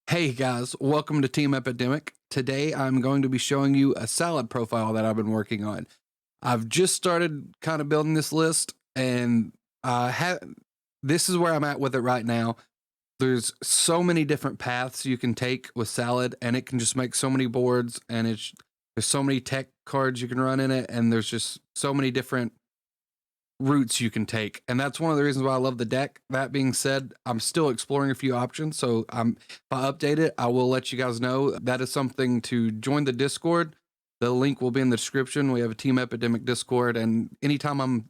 Hey guys, welcome to Team Epidemic. Today I'm going to be showing you a salad profile that I've been working on. I've just started kind of building this list and this is where I'm at with it right now. There's so many different paths you can take with salad and it can just make so many boards and there's so many tech cards you can run in it and there's just so many different routes you can take. And that's one of the reasons why I love the deck. That being said, I'm still exploring a few options. So if I update it, I will let you guys know. That is something to join the Discord. The link will be in the description. We have a Team Epidemic Discord. And anytime I'm,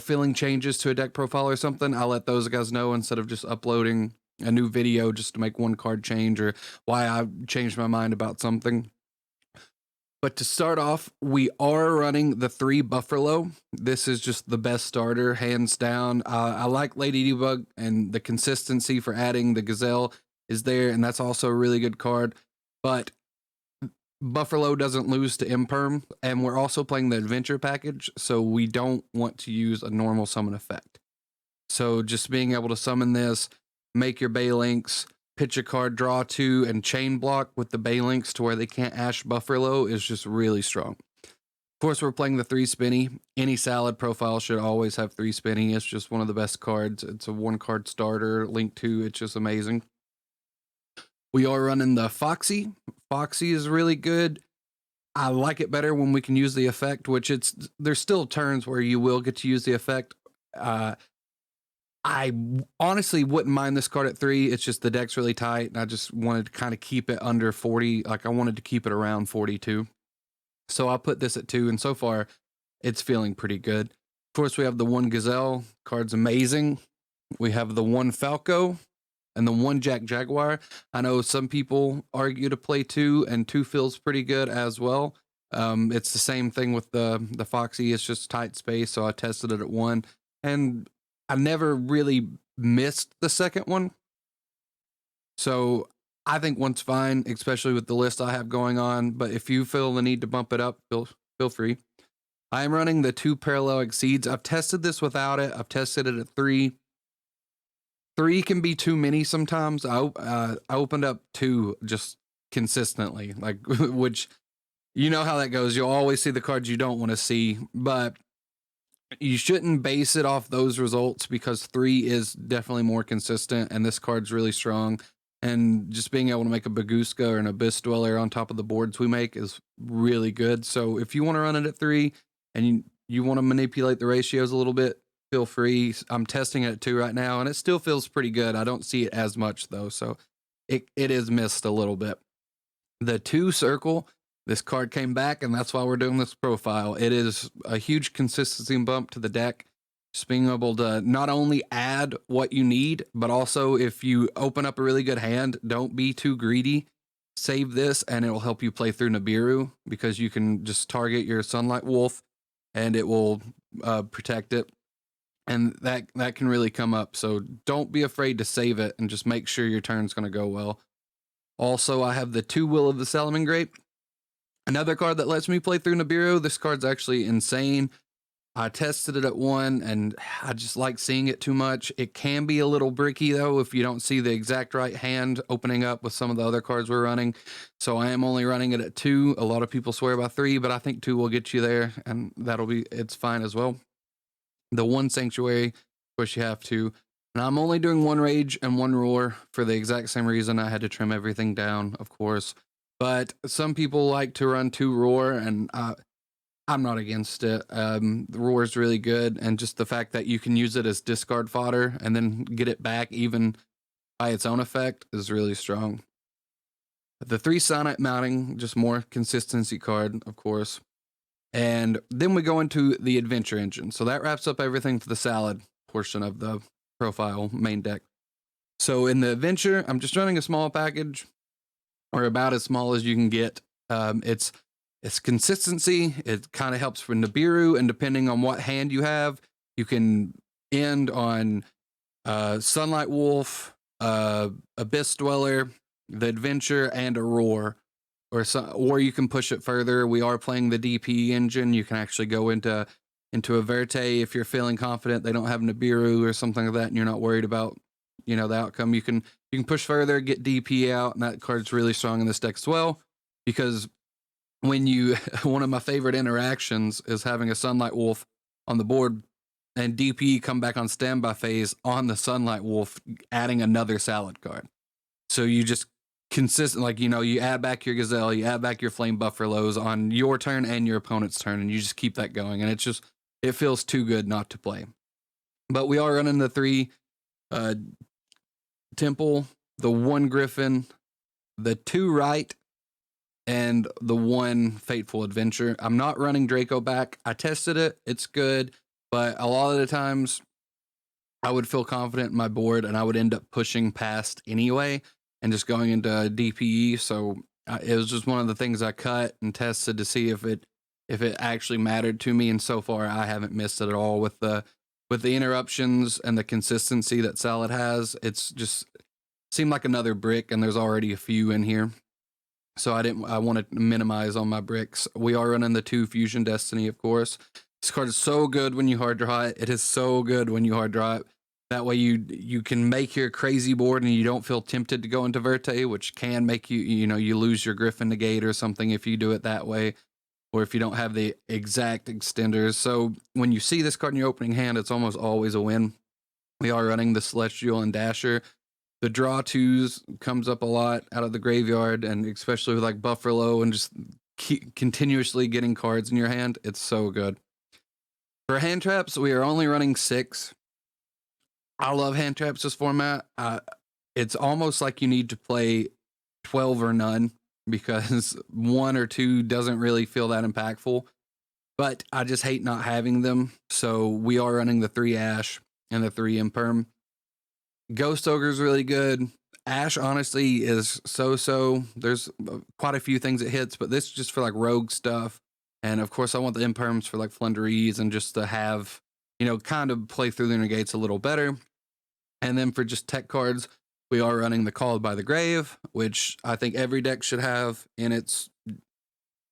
feeling changes to a deck profile or something, I'll let those guys know instead of just uploading a new video just to make one card change or why I changed my mind about something. But to start off, we are running the 3 Buffalo. This is just the best starter, hands down. I like Lady Debug, and the consistency for adding the Gazelle is there, and that's also a really good card. But Buffalo doesn't lose to Imperm, and we're also playing the Adventure package, so we don't want to use a normal summon effect. So just being able to summon this, make your Baylinks, pitch a card, draw 2, and chain block with the Baylinks to where they can't Ash Buffalo is just really strong. Of course, we're playing the 3 Spinny. Any salad profile should always have 3 Spinny. It's just one of the best cards. It's a 1-card starter. Link 2, it's just amazing. We are running the Foxy. Foxy is really good. I like it better when we can use the effect, which there's still turns where you will get to use the effect. I honestly wouldn't mind this card at 3. It's just the deck's really tight, and I just wanted to kind of keep it under 40. Like, I wanted to keep it around 42. So I put this at 2, and so far, it's feeling pretty good. Of course, we have the 1 Gazelle. Card's amazing. We have the 1 Falco and the 1 Jack Jaguar. I know some people argue to play 2, and 2 feels pretty good as well. It's the same thing with the Foxy. It's just tight space, so I tested it at 1. And I never really missed the second one. So I think one's fine, especially with the list I have going on. But if you feel the need to bump it up, feel free. I am running the 2 Parallel Exceeds. I've tested this without it. I've tested it at 3. 3 can be too many sometimes. I opened up 2 just consistently, like which you know how that goes. You'll always see the cards you don't want to see, but you shouldn't base it off those results because 3 is definitely more consistent and this card's really strong. And just being able to make a Baguska or an Abyss Dweller on top of the boards we make is really good. So if you want to run it at 3 and you want to manipulate the ratios a little bit, feel free. I'm testing it at 2 right now and it still feels pretty good. I don't see it as much though, so it is missed a little bit. The 2 Circle, this card came back, and that's why we're doing this profile. It is a huge consistency bump to the deck. Just being able to not only add what you need, but also if you open up a really good hand, don't be too greedy. Save this, and it'll help you play through Nibiru, because you can just target your Sunlight Wolf, and it will protect it. And that can really come up. So don't be afraid to save it, and just make sure your turn's going to go well. Also, I have the 2 Will of the Salamangreat. Another card that lets me play through Nibiru. This card's actually insane. I tested it at 1, and I just like seeing it too much. It can be a little bricky, though, if you don't see the exact right hand opening up with some of the other cards we're running. So I am only running it at 2. A lot of people swear by 3, but I think 2 will get you there, and it's fine as well. The 1 Sanctuary, of course, you have to. And I'm only doing 1 Rage and 1 Roar for the exact same reason. I had to trim everything down, of course. But some people like to run 2 Roar, and I'm not against it. The Roar is really good, and just the fact that you can use it as discard fodder and then get it back even by its own effect is really strong. The 3 Sonite Mounting, just more consistency card, of course. And then we go into the Adventure Engine. So that wraps up everything for the salad portion of the profile main deck. So in the Adventure, I'm just running a small package, or about as small as you can get. It's consistency. It kind of helps for Nibiru, and depending on what hand you have, you can end on Sunlight Wolf, Abyss Dweller, the Adventure, and a Roar. Or you can push it further. We are playing the DP engine. You can actually go into a Verte if you're feeling confident they don't have Nibiru or something like that, and you're not worried about the outcome. You can You can push further, get DP out, and that card's really strong in this deck as well, because when you one of my favorite interactions is having a Sunlight Wolf on the board and DP come back on standby phase on the Sunlight Wolf, adding another salad card. So you just consistent, like, you know, you add back your Gazelle, you add back your Flame Buffaloes on your turn and your opponent's turn, and you just keep that going. And it feels too good not to play. But we are running the 3 Temple, the 1 Griffin, the 2 Right, and the 1 Fateful Adventure. I'm not running Draco back. I tested it. It's good. But a lot of the times I would feel confident in my board and I would end up pushing past anyway and just going into DPE. So it was just one of the things I cut and tested to see if it actually mattered to me. And so far I haven't missed it at all with the interruptions and the consistency that Salad has. It's just seemed like another brick, and there's already a few in here. So I wanted to minimize on my bricks. We are running the 2 Fusion Destiny, of course. This card is so good when you hard draw it. It is so good when you hard draw it. That way you can make your crazy board and you don't feel tempted to go into Verte, which can make you lose your Griffin Negate or something if you do it that way, or if you don't have the exact extenders. So when you see this card in your opening hand, it's almost always a win. We are running the Celestial and Dasher. The draw 2s comes up a lot out of the graveyard, and especially with like Buffalo and just continuously getting cards in your hand. It's so good. For hand traps, we are only running 6. I love hand traps this format. It's almost like you need to play 12 or none, because 1 or 2 doesn't really feel that impactful. But I just hate not having them. So we are running the 3 Ash and the 3 Imperm. Ghost Ogre is really good. Ash, honestly, is so-so. There's quite a few things it hits, but this is just for like rogue stuff. And of course, I want the Imperms for like Flunderies and just to have, kind of play through the negates a little better. And then for just tech cards, we are running the Called by the Grave, which I think every deck should have in its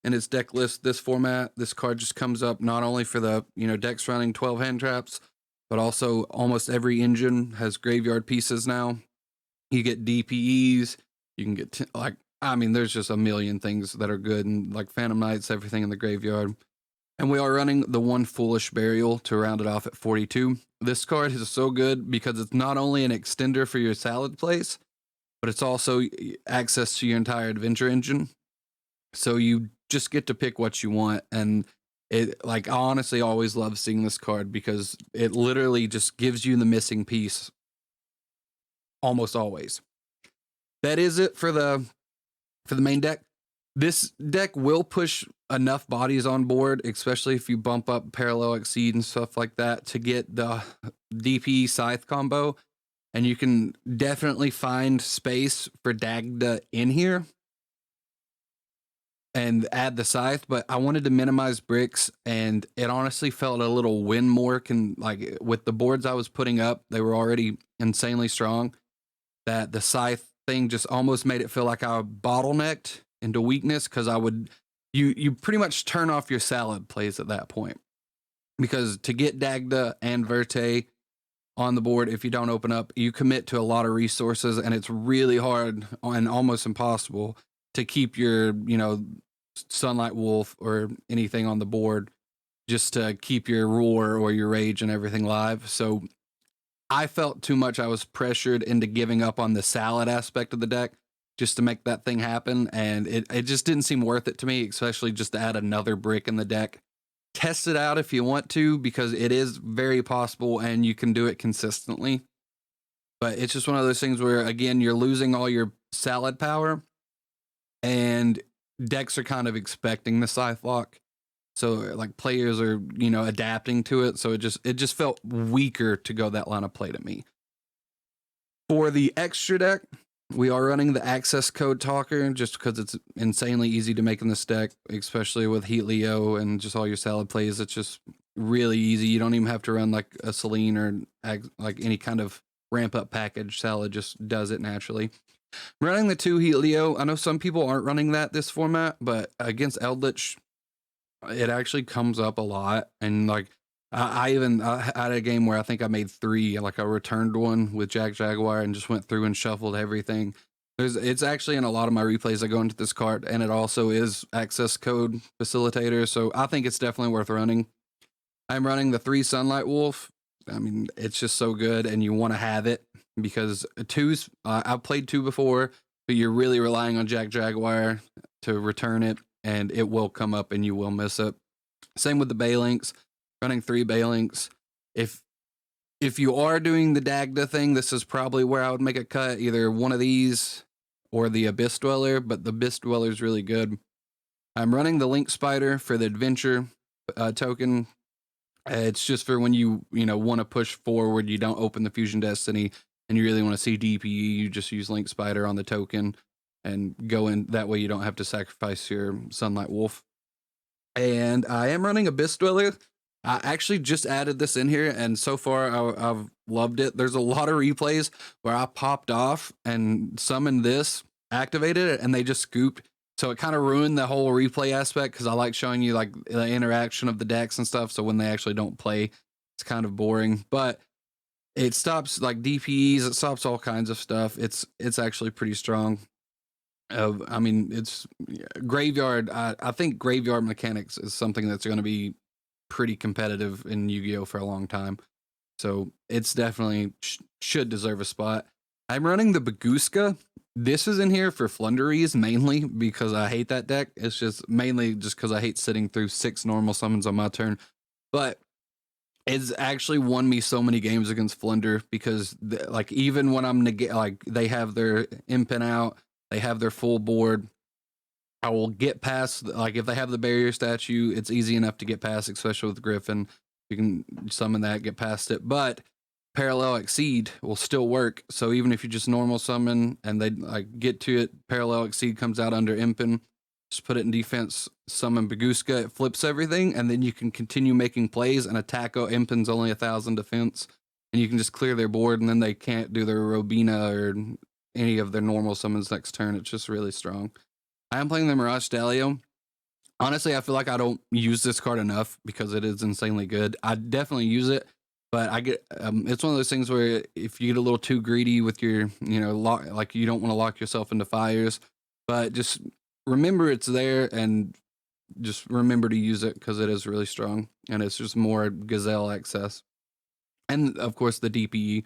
deck list. This format, this card just comes up not only for the decks running 12 hand traps, but also almost every engine has graveyard pieces now. You get DPEs, you can get there's just a million things that are good, and like Phantom Knights, everything in the graveyard. And we are running the 1 Foolish Burial to round it off at 42. This card is so good because it's not only an extender for your salad plays, but it's also access to your entire adventure engine. So you just get to pick what you want. And I honestly always love seeing this card because it literally just gives you the missing piece almost always. That is it for the main deck. This deck will push enough bodies on board, especially if you bump up Parallel Exceed and stuff like that, to get the DP Scythe combo. And you can definitely find space for Dagda in here and add the Scythe, but I wanted to minimize bricks, and it honestly felt a little win more with the boards I was putting up, they were already insanely strong, that the Scythe thing just almost made it feel like I bottlenecked into weakness, because you pretty much turn off your salad plays at that point, because to get Dagda and Verte on the board, if you don't open up, you commit to a lot of resources, and it's really hard and almost impossible to keep your Sunlight Wolf or anything on the board, just to keep your Roar or your Rage and everything live. So I felt too much. I was pressured into giving up on the salad aspect of the deck just to make that thing happen, and it just didn't seem worth it to me, especially just to add another brick in the deck. Test it out if you want to, because it is very possible and you can do it consistently. But it's just one of those things where, again, you're losing all your salad power, and decks are kind of expecting the Scythe lock. So players are, adapting to it. So it just felt weaker to go that line of play to me. For the extra deck, we are running the access code talker just because it's insanely easy to make in this deck, especially with Heat Leo and just all your salad plays. It's just really easy. You don't even have to run like a Celine or any kind of ramp up package. Salad just does it naturally. Running the 2 Heat Leo, I know some people aren't running this format, but against Eldritch, it actually comes up a lot. And I had a game where I think I made 3, like I returned one with Jack Jaguar and just went through and shuffled everything. It's actually in a lot of my replays I go into this card, and it also is access code facilitator, so I think it's definitely worth running. I'm running the 3 Sunlight Wolf. I mean, it's just so good, and you want to have it because 2's, I've played 2 before, but you're really relying on Jack Jaguar to return it, and it will come up and you will miss it. Same with the Balinks, running 3 Balinks. If if you are doing the Dagda thing, this is probably where I would make a cut, either one of these or the Abyss Dweller, but the Abyss Dweller is really good. I'm running the Link Spider for the adventure token. It's just for when you know want to push forward, you don't open the Fusion Destiny, and you really want to see DPE, you just use Link Spider on the token and go in. That way you don't have to sacrifice your Sunlight Wolf. And I am running Abyss Dweller. I actually just added this in here, and so far I've loved it. There's a lot of replays where I popped off and summoned this, activated it, and they just scooped. So it kind of ruined the whole replay aspect because I like showing you like the interaction of the decks and stuff. So when they actually don't play, it's kind of boring. But it stops like DPEs, it stops all kinds of stuff. It's actually pretty strong. I mean, it's graveyard. I think graveyard mechanics is something that's going to be pretty competitive in Yu-Gi-Oh for a long time. So it's definitely should deserve a spot. I'm running the Baguska. This is in here for Flunderies mainly because I hate that deck. It's just mainly just because I hate sitting through 6 normal summons on my turn. But it's actually won me so many games against Flunder because like even when I'm like they have their impen out, they have their full board. I will get past, like if they have the barrier statue, it's easy enough to get past, especially with Griffin. You can summon that, get past it. But Parallel Exceed will still work. So even if you just normal summon and they like get to it, Parallel Exceed comes out under Impen. Just put it in defense, summon Baguska, it flips everything, and then you can continue making plays and attack. Impen's only 1,000 defense, and you can just clear their board, and then they can't do their Robina or any of their normal summons next turn. It's just really strong. I am playing the Mirage Stallion. Honestly, I feel like I don't use this card enough because it is insanely good. I definitely use it, but I get it's one of those things where if you get a little too greedy with your, like you don't want to lock yourself into fires, but just remember it's there and just remember to use it because it is really strong and it's just more Gazelle access. And of course, the DPE.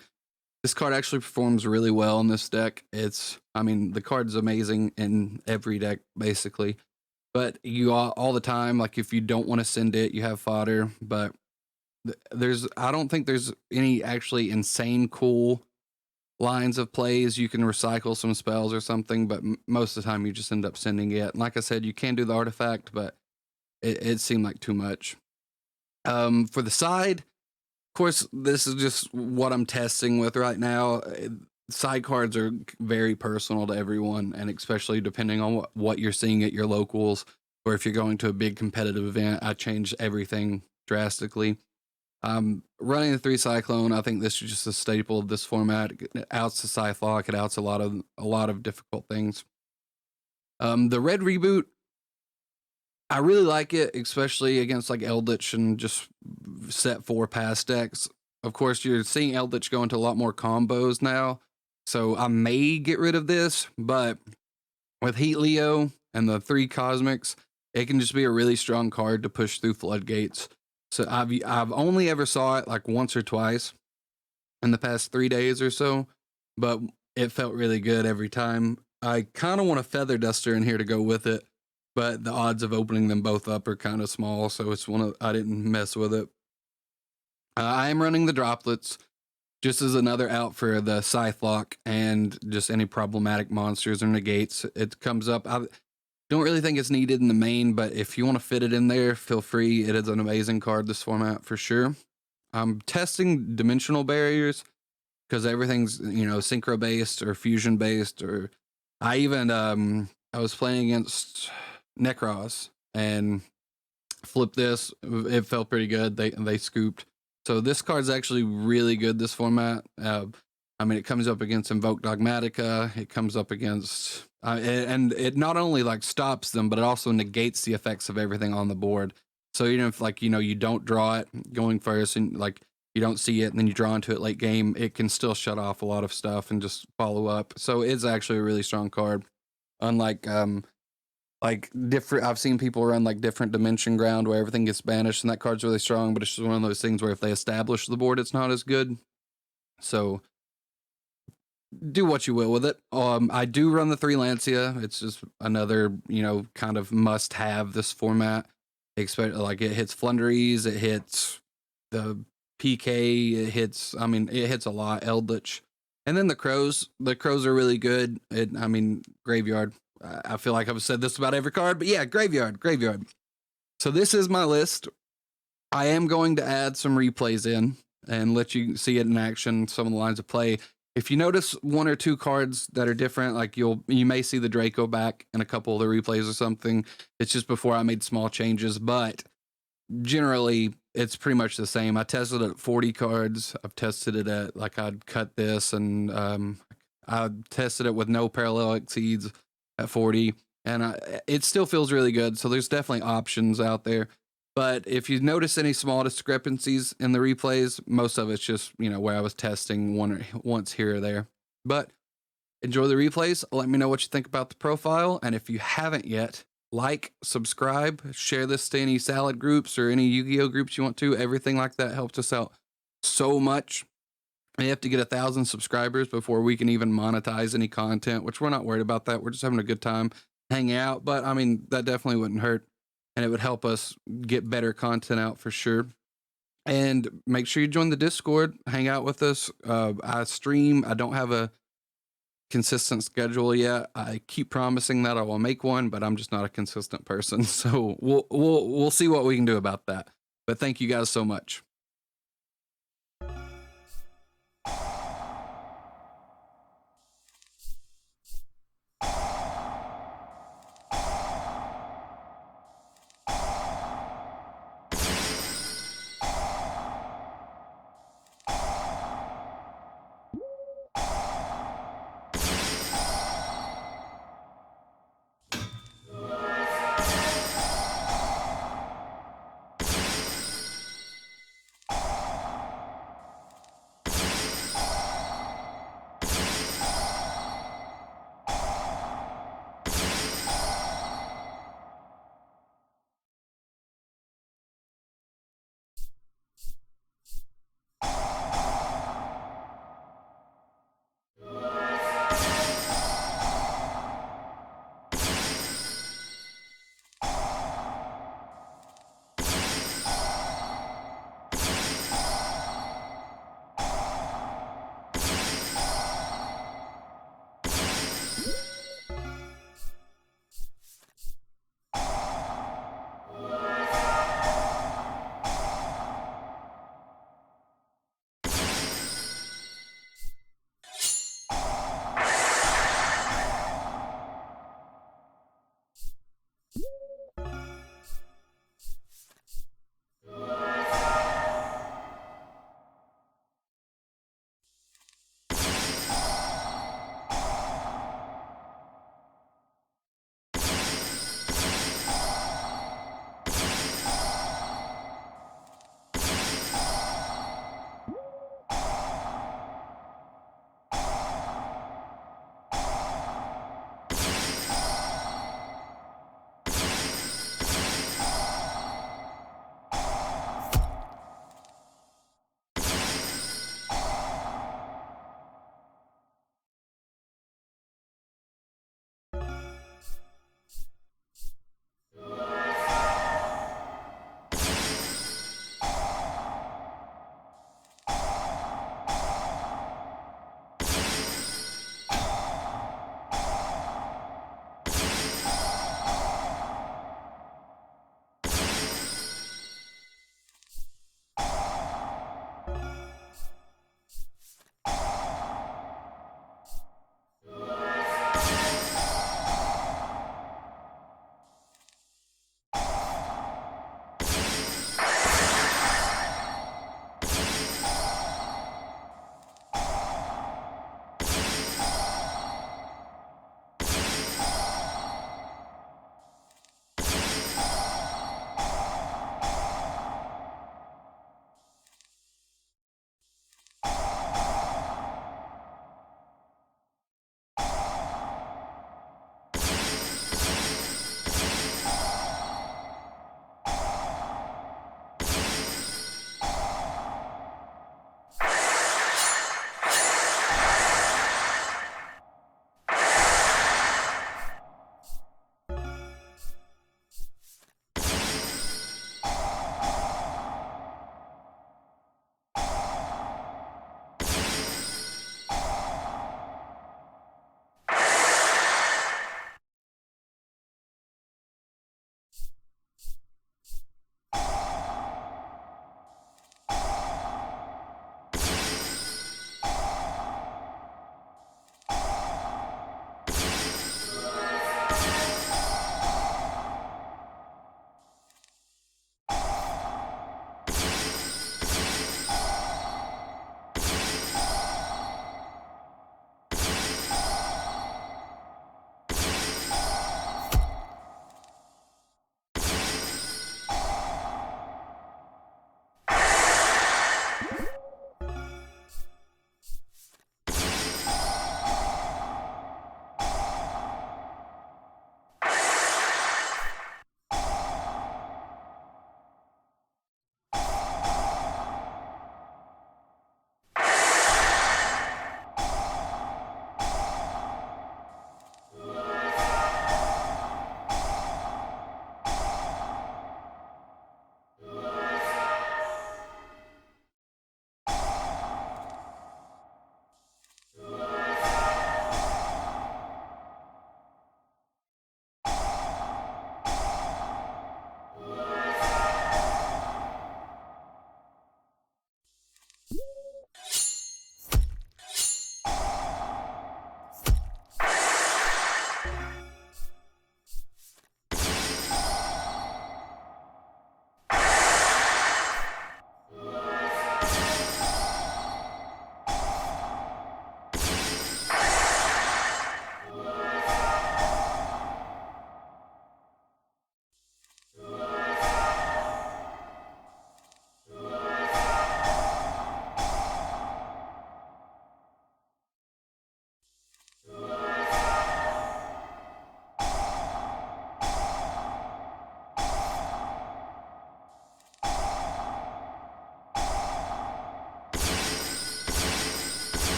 This card actually performs really well in this deck. I mean, the card's amazing in every deck, basically. But you all the time, like if you don't want to send it, you have fodder. But I don't think there's any actually insane cool lines of plays. You can recycle some spells or something, but most of the time you just end up sending it. And like I said, you can do the artifact, but it seemed like too much. For the side, of course, this is just what I'm testing with right now. Side cards are very personal to everyone, and especially depending on what you're seeing at your locals, or if you're going to a big competitive event, I change everything drastically. Running the 3 Cyclone, I think this is just a staple of this format. It outs the Scythe Lock, it outs a lot of difficult things. The red reboot, I really like it, especially against like Eldritch and just set 4 pass decks. Of course, you're seeing Eldritch go into a lot more combos now, so I may get rid of this, but with Heat Leo and the 3 Cosmics, it can just be a really strong card to push through floodgates. So I've only ever saw it like once or twice in the past 3 days or so, but it felt really good every time. I kind of want a Feather Duster in here to go with it, but the odds of opening them both up are kind of small, so I didn't mess with it. I am running the Droplets just as another out for the Scythe Lock and just any problematic monsters or negates. It comes up. I don't really think it's needed in the main, but if you want to fit it in there, feel free. It is an amazing card, this format, for sure. I'm testing dimensional barriers because everything's, synchro based or fusion based, or I even I was playing against Necros and flipped this. It felt pretty good. They scooped. So this card's actually really good, this format. I mean, it comes up against Invoke Dogmatica. It comes up against and it not only like stops them, but it also negates the effects of everything on the board. So even if like, you know, you don't draw it going first and like you don't see it and then you draw into it late game, it can still shut off a lot of stuff and just follow up. So it's actually a really strong card. Unlike like different, I've seen people run like different dimension ground where everything gets banished and that card's really strong, but it's just one of those things where if they establish the board, it's not as good. So do what you will with it. I do run the 3 Lancia. It's just another, you know, kind of must have this format. Expect like it hits Flunderies, it hits the PK, it hits, I mean, it hits a lot, Eldritch. And then the crows. The crows are really good. I mean, graveyard. I feel like I've said this about every card, but yeah, graveyard, graveyard. So this is my list. I am going to add some replays in and let you see it in action, some of the lines of play. If you notice 1 or 2 cards that are different, like you may see the Draco back in a couple of the replays or something. It's just before I made small changes, but generally it's pretty much the same. I tested it at 40 cards. I've tested it at like I'd cut this, and I tested it with no parallel exceeds at 40, and it still feels really good. So there's definitely options out there. But if you notice any small discrepancies in the replays, most of it's just, you know, where I was testing once here or there. But enjoy the replays. Let me know what you think about the profile. And if you haven't yet, like, subscribe, share this to any salad groups or any Yu-Gi-Oh groups you want to. Everything like that helps us out so much. We have to get 1,000 subscribers before we can even monetize any content, which we're not worried about that. We're just having a good time hanging out. But I mean, that definitely wouldn't hurt. And it would help us get better content out for sure. And make sure you join the Discord, hang out with us. I stream. I don't have a consistent schedule yet. I keep promising that I will make one, but I'm just not a consistent person. So we'll see what we can do about that. But thank you guys so much.